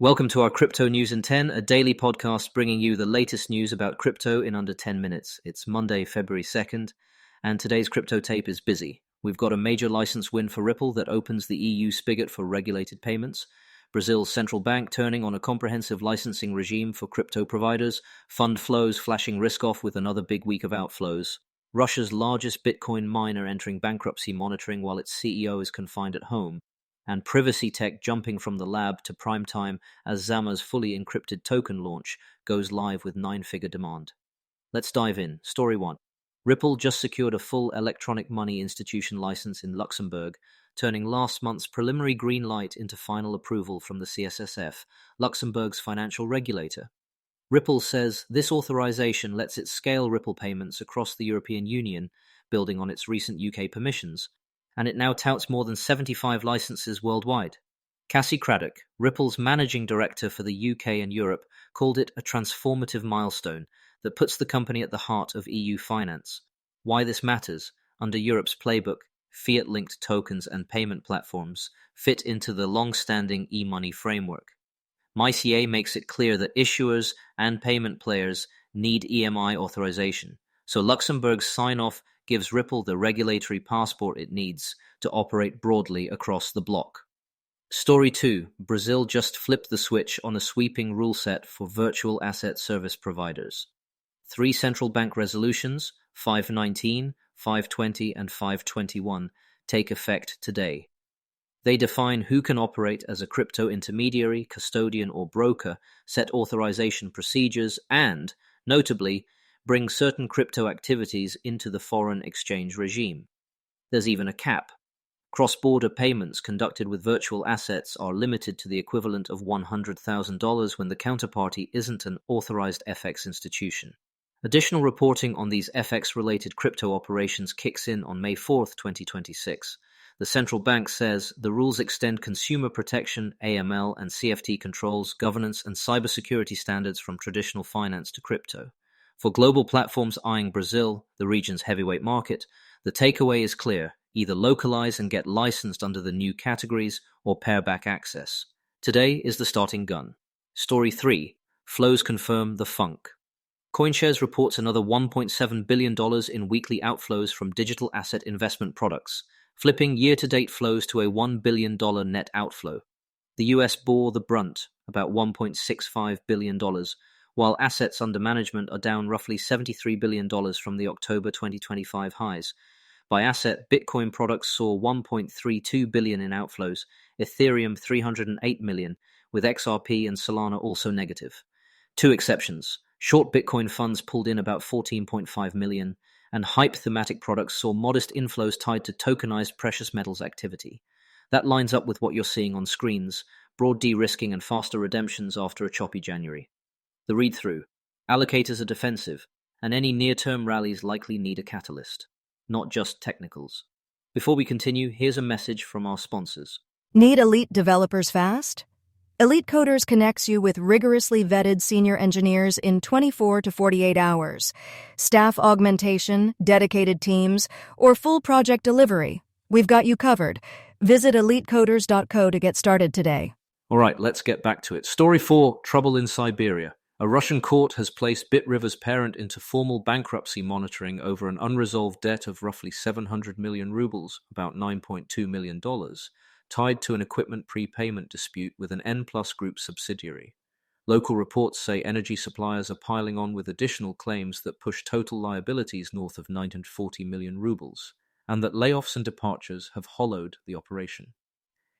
Welcome to our Crypto News in 10, a daily podcast bringing you the latest news about crypto in under 10 minutes. It's Monday, February 2nd, and today's crypto tape is busy. We've got a major license win for Ripple that opens the EU spigot for regulated payments, Brazil's central bank turning on a comprehensive licensing regime for crypto providers, fund flows flashing risk off with another big week of outflows, Russia's largest Bitcoin miner entering bankruptcy monitoring while its CEO is confined at home, and privacy tech jumping from the lab to prime time as Zama's fully encrypted token launch goes live with 9-figure demand. Let's dive in. Story 1. Ripple just secured a full electronic money institution license in Luxembourg, turning last month's preliminary green light into final approval from the CSSF, Luxembourg's financial regulator. Ripple says this authorization lets it scale Ripple payments across the European Union, building on its recent UK permissions, and it now touts more than 75 licenses worldwide. Cassie Craddock, Ripple's managing director for the UK and Europe, called it a transformative milestone that puts the company at the heart of EU finance. Why this matters, under Europe's playbook, fiat-linked tokens and payment platforms fit into the long-standing e-money framework. MyCA makes it clear that issuers and payment players need EMI authorization, so Luxembourg's sign-off gives Ripple the regulatory passport it needs to operate broadly across the bloc. Story 2. Brazil just flipped the switch on a sweeping rule set for virtual asset service providers. 3 central bank resolutions, 519, 520, and 521, take effect today. They define who can operate as a crypto intermediary, custodian, or broker, set authorization procedures, and, notably, bring certain crypto activities into the foreign exchange regime. There's even a cap. Cross-border payments conducted with virtual assets are limited to the equivalent of $100,000 when the counterparty isn't an authorized FX institution. Additional reporting on these FX-related crypto operations kicks in on May 4, 2026. The central bank says the rules extend consumer protection, AML, and CFT controls, governance, and cybersecurity standards from traditional finance to crypto. For global platforms eyeing Brazil, the region's heavyweight market, the takeaway is clear: either localize and get licensed under the new categories or pare back access. Today is the starting gun. Story 3. Flows confirm the funk. CoinShares reports another $1.7 billion in weekly outflows from digital asset investment products, flipping year-to-date flows to a $1 billion net outflow. The US bore the brunt, about $1.65 billion, while assets under management are down roughly $73 billion from the October 2025 highs. By asset, Bitcoin products saw $1.32 billion in outflows, Ethereum $308 million, with XRP and Solana also negative. 2 exceptions. Short Bitcoin funds pulled in about $14.5 million, and hype thematic products saw modest inflows tied to tokenized precious metals activity. That lines up with what you're seeing on screens: broad de-risking and faster redemptions after a choppy January. The read-through. Allocators are defensive, and any near-term rallies likely need a catalyst, not just technicals. Before we continue, here's a message from our sponsors. Need elite developers fast? Elite Coders connects you with rigorously vetted senior engineers in 24 to 48 hours. Staff augmentation, dedicated teams, or full project delivery. We've got you covered. Visit elitecoders.co to get started today. All right, let's get back to it. Story 4, trouble in Siberia. A Russian court has placed BitRiver's parent into formal bankruptcy monitoring over an unresolved debt of roughly 700 million rubles, about $9.2 million, tied to an equipment prepayment dispute with an N+ Group subsidiary. Local reports say energy suppliers are piling on with additional claims that push total liabilities north of 940 million rubles, and that layoffs and departures have hollowed the operation.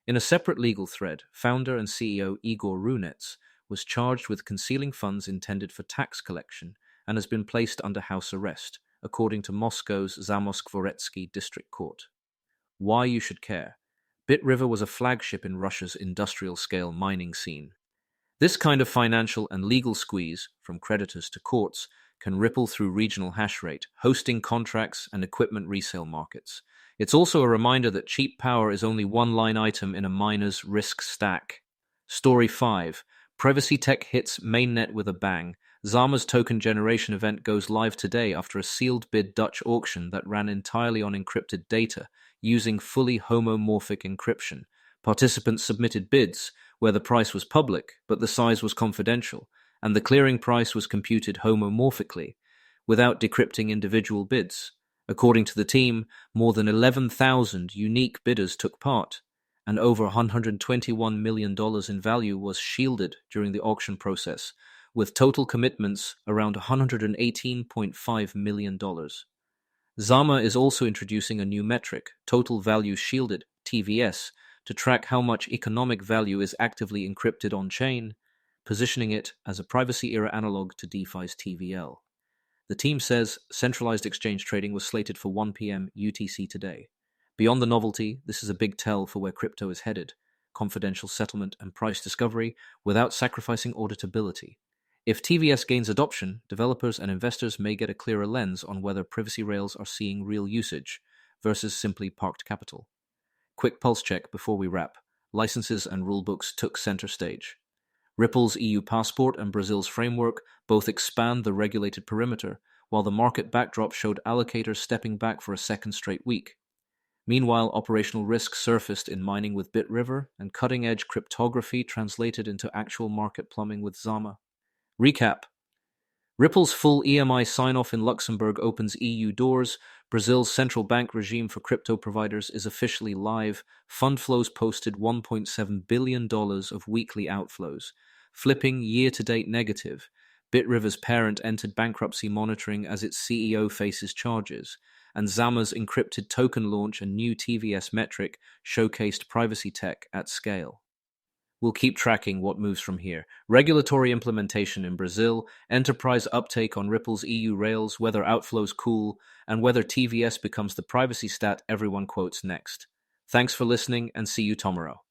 In a separate legal thread, founder and CEO Igor Runets was charged with concealing funds intended for tax collection and has been placed under house arrest, according to Moscow's Zamoskvoretsky District Court. Why you should care. BitRiver was a flagship in Russia's industrial-scale mining scene. This kind of financial and legal squeeze, from creditors to courts, can ripple through regional hash rate, hosting contracts, and equipment resale markets. It's also a reminder that cheap power is only one line item in a miner's risk stack. Story 5. Privacy tech hits mainnet with a bang. Zama's token generation event goes live today after a sealed bid Dutch auction that ran entirely on encrypted data, using fully homomorphic encryption, Participants submitted bids where the price was public, but the size was confidential, and the clearing price was computed homomorphically, without decrypting individual bids. According to the team, more than 11,000 unique bidders took part, and over $121 million in value was shielded during the auction process, with total commitments around $118.5 million. Zama is also introducing a new metric, Total Value Shielded, TVS, to track how much economic value is actively encrypted on-chain, positioning it as a privacy-era analog to DeFi's TVL. The team says centralized exchange trading was slated for 1 p.m. UTC today. Beyond the novelty, this is a big tell for where crypto is headed: confidential settlement and price discovery without sacrificing auditability. If TVS gains adoption, developers and investors may get a clearer lens on whether privacy rails are seeing real usage versus simply parked capital. Quick pulse check before we wrap. Licenses and rulebooks took center stage. Ripple's EU passport and Brazil's framework both expand the regulated perimeter, while the market backdrop showed allocators stepping back for a second straight week. Meanwhile, operational risks surfaced in mining with BitRiver, and cutting-edge cryptography translated into actual market plumbing with Zama. Recap. Ripple's full EMI sign-off in Luxembourg opens EU doors. Brazil's central bank regime for crypto providers is officially live. Fund flows posted $1.7 billion of weekly outflows, flipping year-to-date negative. BitRiver's parent entered bankruptcy monitoring as its CEO faces charges, and Zama's encrypted token launch and new TVS metric showcased privacy tech at scale. We'll keep tracking what moves from here. Regulatory implementation in Brazil, enterprise uptake on Ripple's EU rails, whether outflows cool, and whether TVS becomes the privacy stat everyone quotes next. Thanks for listening, and see you tomorrow.